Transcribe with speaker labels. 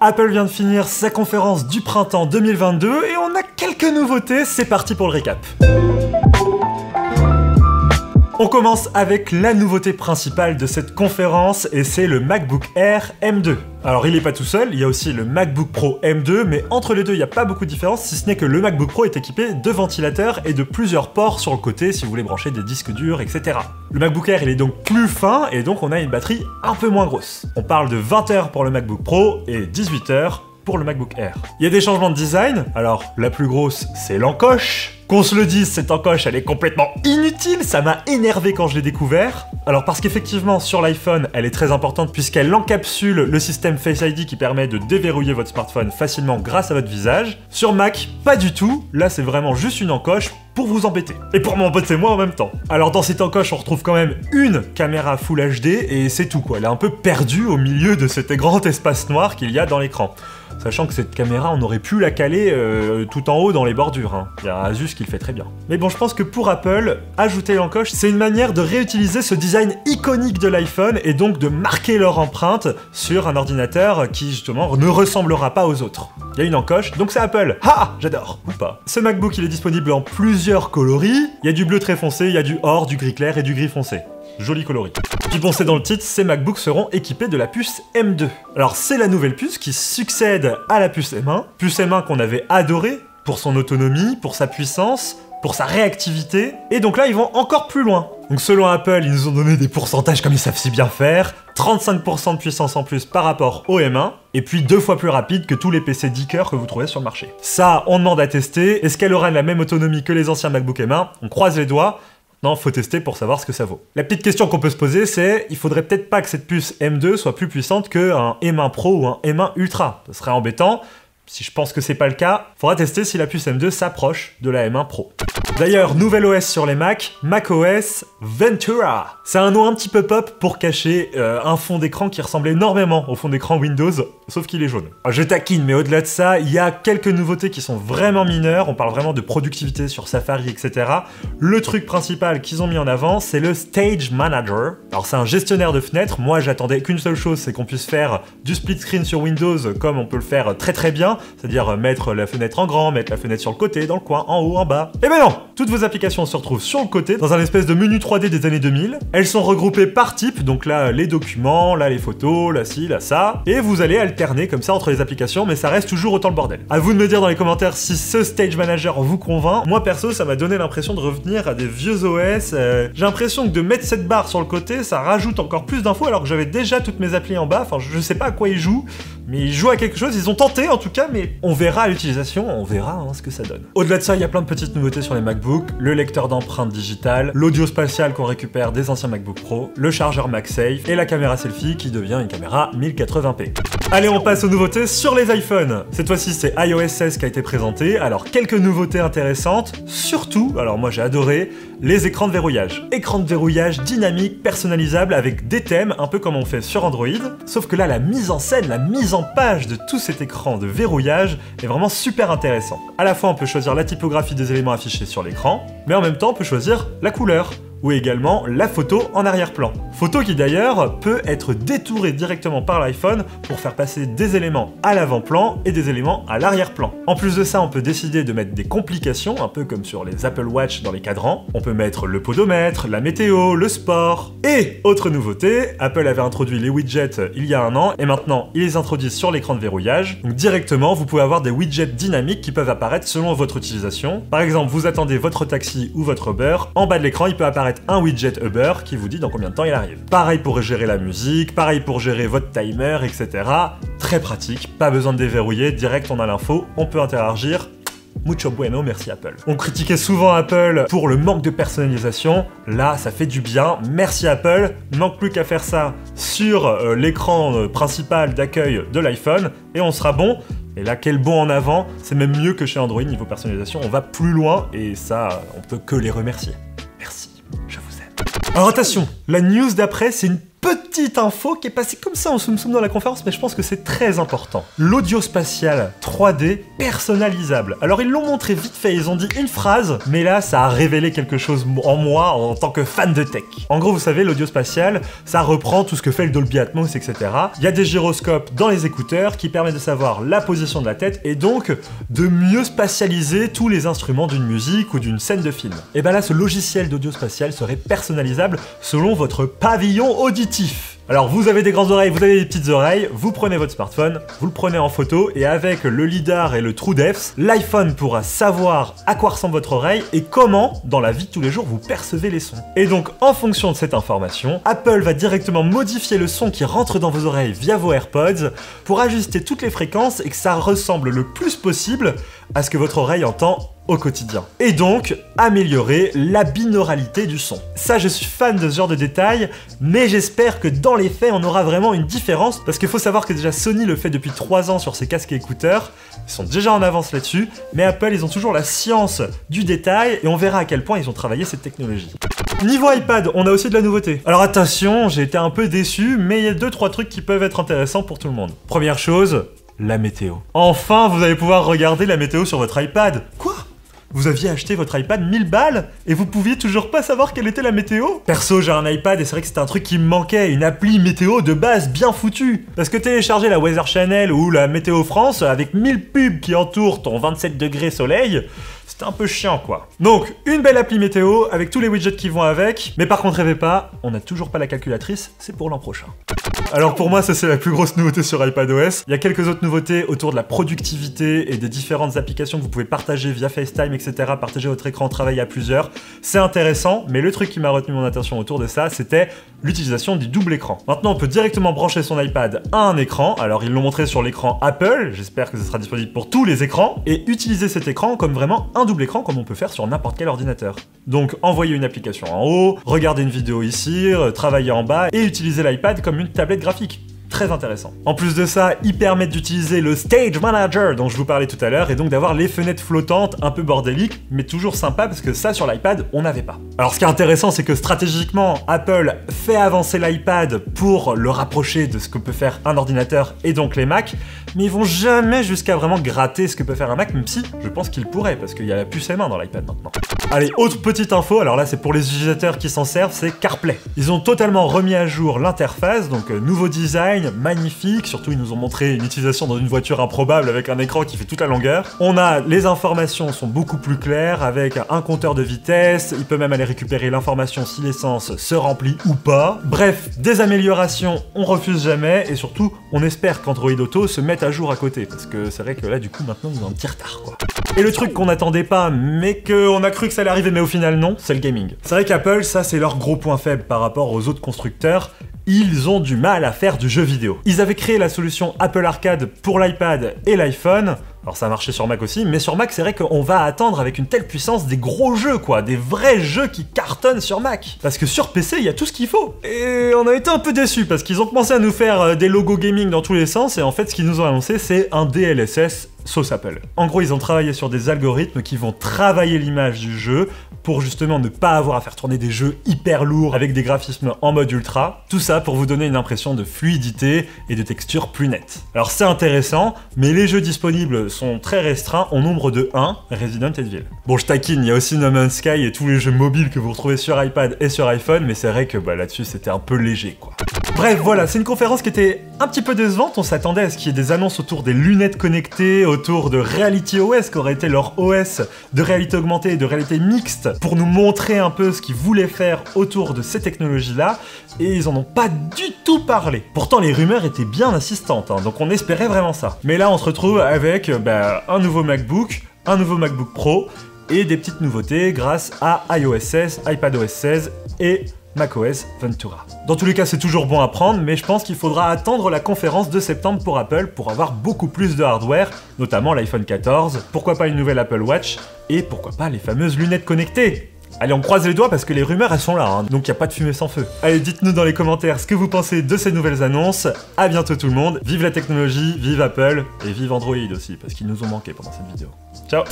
Speaker 1: Apple vient de finir sa conférence du printemps 2022 et on a quelques nouveautés, c'est parti pour le récap. On commence avec la nouveauté principale de cette conférence et c'est le MacBook Air M2. Alors il n'est pas tout seul, il y a aussi le MacBook Pro M2, mais entre les deux il n'y a pas beaucoup de différence si ce n'est que le MacBook Pro est équipé de ventilateurs et de plusieurs ports sur le côté si vous voulez brancher des disques durs, etc. Le MacBook Air il est donc plus fin et donc on a une batterie un peu moins grosse. On parle de 20 heures pour le MacBook Pro et 18 heures pour le MacBook Air. Il y a des changements de design, alors la plus grosse c'est l'encoche. Qu'on se le dise, cette encoche elle est complètement inutile, ça m'a énervé quand je l'ai découvert. Alors parce qu'effectivement sur l'iPhone elle est très importante puisqu'elle encapsule le système Face ID qui permet de déverrouiller votre smartphone facilement grâce à votre visage. Sur Mac, pas du tout, là c'est vraiment juste une encoche pour vous embêter. Et pour m'embêter moi en même temps. Alors dans cette encoche on retrouve quand même une caméra Full HD et c'est tout quoi, elle est un peu perdue au milieu de cet grand espace noir qu'il y a dans l'écran. Sachant que cette caméra, on aurait pu la caler tout en haut dans les bordures. Hein. Il y a Asus qui le fait très bien. Mais bon, je pense que pour Apple, ajouter l'encoche, c'est une manière de réutiliser ce design iconique de l'iPhone et donc de marquer leur empreinte sur un ordinateur qui, justement, ne ressemblera pas aux autres. Il y a une encoche, donc c'est Apple. Ah, j'adore. Ou pas. Ce MacBook, il est disponible en plusieurs coloris. Il y a du bleu très foncé, il y a du or, du gris clair et du gris foncé. Joli coloris. Puis bon, c'est dans le titre, ces MacBooks seront équipés de la puce M2. Alors c'est la nouvelle puce qui succède à la puce M1. Puce M1 qu'on avait adorée pour son autonomie, pour sa puissance, pour sa réactivité. Et donc là, ils vont encore plus loin. Donc selon Apple, ils nous ont donné des pourcentages comme ils savent si bien faire. 35% de puissance en plus par rapport au M1. Et puis 2 fois plus rapide que tous les PC 10 cœurs que vous trouvez sur le marché. Ça, on demande à tester. Est-ce qu'elle aura la même autonomie que les anciens MacBook M1? On croise les doigts. Non, faut tester pour savoir ce que ça vaut. La petite question qu'on peut se poser, c'est il faudrait peut-être pas que cette puce M2 soit plus puissante qu'un M1 Pro ou un M1 Ultra. Ce serait embêtant. Si je pense que c'est pas le cas, faudra tester si la puce M2 s'approche de la M1 Pro. D'ailleurs, nouvel OS sur les Mac, macOS Ventura. C'est un nom un petit peu pop pour cacher un fond d'écran qui ressemble énormément au fond d'écran Windows, sauf qu'il est jaune. Alors, je taquine, mais au-delà de ça, il y a quelques nouveautés qui sont vraiment mineures, on parle vraiment de productivité sur Safari, etc. Le truc principal qu'ils ont mis en avant, c'est le Stage Manager. Alors c'est un gestionnaire de fenêtres, moi j'attendais qu'une seule chose, c'est qu'on puisse faire du split screen sur Windows comme on peut le faire très très bien, c'est-à-dire mettre la fenêtre en grand, mettre la fenêtre sur le côté, dans le coin, en haut, en bas. Et ben non! Toutes vos applications se retrouvent sur le côté, dans un espèce de menu 3D des années 2000. Elles sont regroupées par type, donc là les documents, là les photos, là ci, là ça. Et vous allez alterner comme ça entre les applications, mais ça reste toujours autant le bordel. À vous de me dire dans les commentaires si ce Stage Manager vous convainc. Moi perso, ça m'a donné l'impression de revenir à des vieux OS. J'ai l'impression que de mettre cette barre sur le côté, ça rajoute encore plus d'infos alors que j'avais déjà toutes mes applis en bas. Enfin, je sais pas à quoi ils jouent, mais ils jouent à quelque chose. Ils ont tenté en tout cas, mais on verra à l'utilisation, on verra ce que ça donne. Au-delà de ça, il y a plein de petites nouveautés sur les MacBook, le lecteur d'empreintes digitales, l'audio spatial qu'on récupère des anciens MacBook Pro, le chargeur MagSafe et la caméra selfie qui devient une caméra 1080p. Allez, on passe aux nouveautés sur les iPhones. Cette fois-ci, c'est iOS 16 qui a été présenté. Alors, quelques nouveautés intéressantes, surtout, alors moi j'ai adoré, les écrans de verrouillage. Écran de verrouillage dynamique, personnalisable avec des thèmes, un peu comme on fait sur Android. Sauf que là, la mise en scène, la mise en page de tout cet écran de verrouillage est vraiment super intéressant. À la fois, on peut choisir la typographie des éléments affichés sur l'écran, mais en même temps, on peut choisir la couleur, ou également la photo en arrière-plan. Photo qui d'ailleurs peut être détourée directement par l'iPhone pour faire passer des éléments à l'avant-plan et des éléments à l'arrière-plan. En plus de ça, on peut décider de mettre des complications, un peu comme sur les Apple Watch dans les cadrans. On peut mettre le podomètre, la météo, le sport. Et autre nouveauté, Apple avait introduit les widgets il y a un an et maintenant ils les introduisent sur l'écran de verrouillage. Donc directement, vous pouvez avoir des widgets dynamiques qui peuvent apparaître selon votre utilisation. Par exemple, vous attendez votre taxi ou votre Uber, en bas de l'écran, il peut apparaître un widget Uber qui vous dit dans combien de temps il arrive. Pareil pour gérer la musique, pareil pour gérer votre timer, etc. Très pratique, pas besoin de déverrouiller, direct on a l'info, on peut interagir. Mucho bueno, merci Apple. On critiquait souvent Apple pour le manque de personnalisation. Là, ça fait du bien. Merci Apple. Il manque plus qu'à faire ça sur l'écran principal d'accueil de l'iPhone et on sera bon. Et là, quel bond en avant. C'est même mieux que chez Android niveau personnalisation. On va plus loin et ça, on peut que les remercier. Merci. Je vous aime. Alors attention, la news d'après, c'est une Petite info qui est passée comme ça en soum-soum dans la conférence, mais je pense que c'est très important. L'audio spatial 3D personnalisable. Alors ils l'ont montré vite fait, ils ont dit une phrase, mais là ça a révélé quelque chose en moi en tant que fan de tech. En gros, vous savez, l'audio spatial, ça reprend tout ce que fait le Dolby Atmos, etc. Il y a des gyroscopes dans les écouteurs qui permettent de savoir la position de la tête et donc de mieux spatialiser tous les instruments d'une musique ou d'une scène de film. Et ben là, ce logiciel d'audio spatial serait personnalisable selon votre pavillon auditif. Alors vous avez des grandes oreilles, vous avez des petites oreilles, vous prenez votre smartphone, vous le prenez en photo et avec le lidar et le true depth, l'iPhone pourra savoir à quoi ressemble votre oreille et comment, dans la vie de tous les jours, vous percevez les sons. Et donc en fonction de cette information, Apple va directement modifier le son qui rentre dans vos oreilles via vos AirPods pour ajuster toutes les fréquences et que ça ressemble le plus possible à ce que votre oreille entend au quotidien. Et donc, améliorer la binauralité du son. Ça, je suis fan de ce genre de détails, mais j'espère que dans les faits, on aura vraiment une différence, parce qu'il faut savoir que déjà Sony le fait depuis 3 ans sur ses casques et écouteurs, ils sont déjà en avance là-dessus, mais Apple, ils ont toujours la science du détail, et on verra à quel point ils ont travaillé cette technologie. Niveau iPad, on a aussi de la nouveauté. Alors attention, j'ai été un peu déçu, mais il y a 2-3 trucs qui peuvent être intéressants pour tout le monde. Première chose, la météo. Enfin, vous allez pouvoir regarder la météo sur votre iPad. Quoi ? Vous aviez acheté votre iPad 1000 balles et vous pouviez toujours pas savoir quelle était la météo? Perso, j'ai un iPad et c'est vrai que c'était un truc qui me manquait, une appli météo de base bien foutue. Parce que télécharger la Weather Channel ou la Météo France avec 1000 pubs qui entourent ton 27 degrés soleil, c'était un peu chiant quoi. Donc, une belle appli météo avec tous les widgets qui vont avec, mais par contre rêvez pas, on n'a toujours pas la calculatrice, c'est pour l'an prochain. Alors pour moi, ça c'est la plus grosse nouveauté sur iPadOS. Il y a quelques autres nouveautés autour de la productivité et des différentes applications que vous pouvez partager via FaceTime, etc. Partager votre écran, travailler à plusieurs. C'est intéressant, mais le truc qui m'a retenu mon attention autour de ça, c'était l'utilisation du double écran. Maintenant, on peut directement brancher son iPad à un écran. Alors ils l'ont montré sur l'écran Apple, j'espère que ce sera disponible pour tous les écrans, et utiliser cet écran comme vraiment un double écran comme on peut faire sur n'importe quel ordinateur. Donc envoyer une application en haut, regarder une vidéo ici, travailler en bas, et utiliser l'iPad comme une tablette graphique. Très intéressant. En plus de ça, ils permettent d'utiliser le Stage Manager dont je vous parlais tout à l'heure et donc d'avoir les fenêtres flottantes un peu bordéliques, mais toujours sympa parce que ça sur l'iPad, on n'avait pas. Alors ce qui est intéressant, c'est que stratégiquement, Apple fait avancer l'iPad pour le rapprocher de ce que peut faire un ordinateur et donc les Mac, mais ils vont jamais jusqu'à vraiment gratter ce que peut faire un Mac, même si je pense qu'ils pourraient parce qu'il y a la puce M1 dans l'iPad maintenant. Allez, autre petite info, alors là c'est pour les utilisateurs qui s'en servent, c'est CarPlay. Ils ont totalement remis à jour l'interface, donc nouveau design, magnifique, surtout ils nous ont montré une utilisation dans une voiture improbable avec un écran qui fait toute la longueur. On a, les informations sont beaucoup plus claires avec un compteur de vitesse, il peut même aller récupérer l'information si l'essence se remplit ou pas. Bref, des améliorations, on refuse jamais et surtout on espère qu'Android Auto se mette à jour à côté parce que c'est vrai que là du coup maintenant ils ont un petit retard quoi. Et le truc qu'on n'attendait pas mais qu'on a cru que ça allait arriver mais au final non, c'est le gaming. C'est vrai qu'Apple, ça c'est leur gros point faible par rapport aux autres constructeurs. Ils ont du mal à faire du jeu vidéo. Ils avaient créé la solution Apple Arcade pour l'iPad et l'iPhone. Alors ça a marché sur Mac aussi, mais sur Mac c'est vrai qu'on va attendre avec une telle puissance des gros jeux quoi, des vrais jeux qui cartonnent sur Mac. Parce que sur PC il y a tout ce qu'il faut. Et on a été un peu déçus parce qu'ils ont commencé à nous faire des logos gaming dans tous les sens et en fait ce qu'ils nous ont annoncé c'est un DLSS sauce Apple. En gros ils ont travaillé sur des algorithmes qui vont travailler l'image du jeu pour justement ne pas avoir à faire tourner des jeux hyper lourds avec des graphismes en mode ultra. Tout ça pour vous donner une impression de fluidité et de texture plus nette. Alors c'est intéressant, mais les jeux disponibles sont très restreints au nombre de 1, Resident Evil. Bon je taquine, il y a aussi No Man's Sky et tous les jeux mobiles que vous retrouvez sur iPad et sur iPhone, mais c'est vrai que là-dessus c'était un peu léger quoi. Bref voilà, c'est une conférence qui était un petit peu décevante, on s'attendait à ce qu'il y ait des annonces autour des lunettes connectées, autour de Reality OS, qui aurait été leur OS de réalité augmentée et de réalité mixte, pour nous montrer un peu ce qu'ils voulaient faire autour de ces technologies-là, et ils en ont pas du tout parlé. Pourtant les rumeurs étaient bien insistantes, hein, donc on espérait vraiment ça. Mais là on se retrouve avec un nouveau MacBook, un nouveau MacBook Pro, et des petites nouveautés grâce à iOS 16, iPadOS 16 et macOS Ventura. Dans tous les cas, c'est toujours bon à prendre, mais je pense qu'il faudra attendre la conférence de septembre pour Apple pour avoir beaucoup plus de hardware, notamment l'iPhone 14, pourquoi pas une nouvelle Apple Watch, et pourquoi pas les fameuses lunettes connectées. Allez, on croise les doigts parce que les rumeurs, elles sont là, hein, donc il n'y a pas de fumée sans feu. Allez, dites-nous dans les commentaires ce que vous pensez de ces nouvelles annonces. À bientôt tout le monde, vive la technologie, vive Apple, et vive Android aussi, parce qu'ils nous ont manqué pendant cette vidéo. Ciao!